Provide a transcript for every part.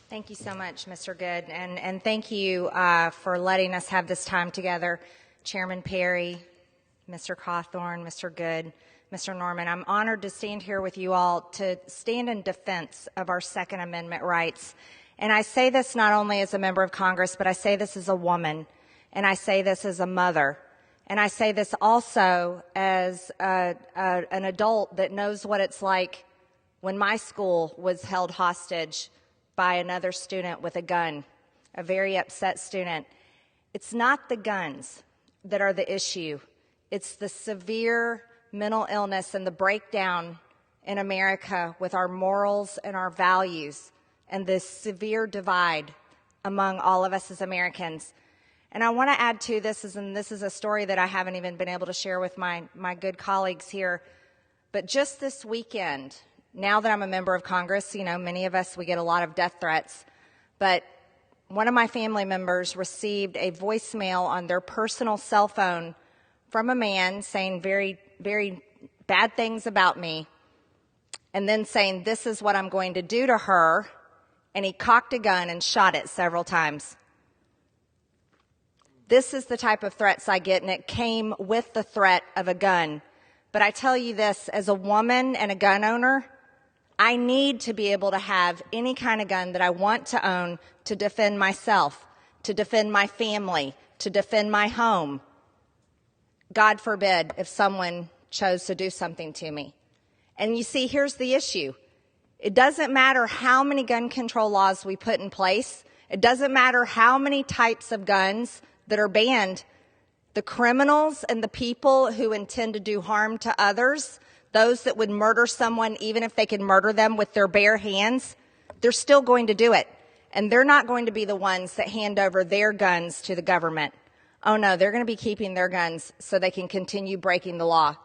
Thank you so much, Mr. Good, and thank you for letting us have this time together. Chairman Perry, Mr. Cawthorn, Mr. Good, Mr. Norman, I'm honored to stand here with you all to stand in defense of our Second Amendment rights. And I say this not only as a member of Congress, but I say this as a woman, and I say this as a mother, and I say this also as an adult that knows what it's like when my school was held hostage by another student with a gun, a very upset student. It's not the guns that are the issue. It's the severe mental illness and the breakdown in America with our morals and our values and this severe divide among all of us as Americans. And I want to add to this, and this is a story that I haven't even been able to share with my good colleagues here, but just this weekend, now that I'm a member of Congress, you know, many of us, we get a lot of death threats, but one of my family members received a voicemail on their personal cell phone from a man saying very, very bad things about me, and then saying, "This is what I'm going to do to her," and he cocked a gun and shot it several times. This is the type of threats I get, and it came with the threat of a gun. But I tell you this, as a woman and a gun owner, I need to be able to have any kind of gun that I want to own to defend myself, to defend my family, to defend my home. God forbid if someone chose to do something to me. And you see, here's the issue. It doesn't matter how many gun control laws we put in place. It doesn't matter how many types of guns that are banned. The criminals and the people who intend to do harm to others, those that would murder someone even if they could murder them with their bare hands, they're still going to do it. And they're not going to be the ones that hand over their guns to the government. Oh no, they're going to be keeping their guns so they can continue breaking the law.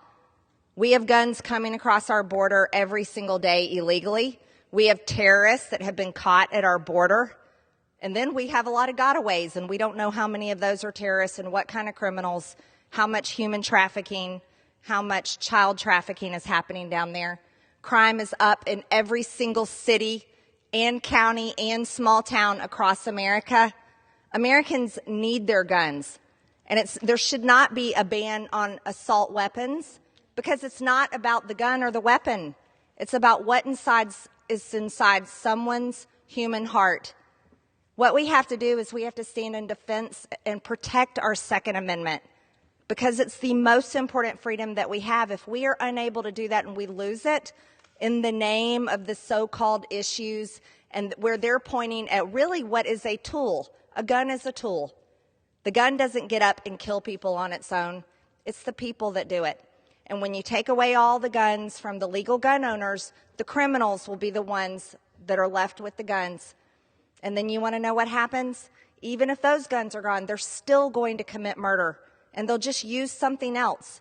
We have guns coming across our border every single day illegally. We have terrorists that have been caught at our border. And then we have a lot of gotaways, and we don't know how many of those are terrorists and what kind of criminals, how much human trafficking, how much child trafficking is happening down there. Crime is up in every single city and county and small town across America. Americans need their guns. And there should not be a ban on assault weapons because it's not about the gun or the weapon. It's about what is inside someone's human heart. What we have to do is we have to stand in defense and protect our Second Amendment because it's the most important freedom that we have. If we are unable to do that and we lose it in the name of the so-called issues and where they're pointing at really what is a tool, a gun is a tool. The gun doesn't get up and kill people on its own. It's the people that do it. And when you take away all the guns from the legal gun owners, the criminals will be the ones that are left with the guns. And then you want to know what happens? Even if those guns are gone, they're still going to commit murder, and they'll just use something else.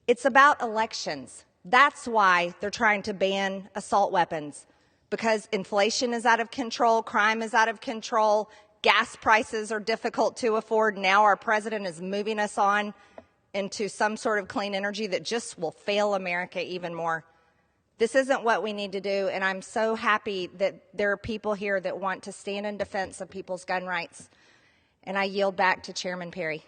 It's about elections. That's why they're trying to ban assault weapons, because inflation is out of control, crime is out of control, gas prices are difficult to afford. Now our president is moving us on into some sort of clean energy that just will fail America even more. This isn't what we need to do, and I'm so happy that there are people here that want to stand in defense of people's gun rights. And I yield back to Chairman Perry.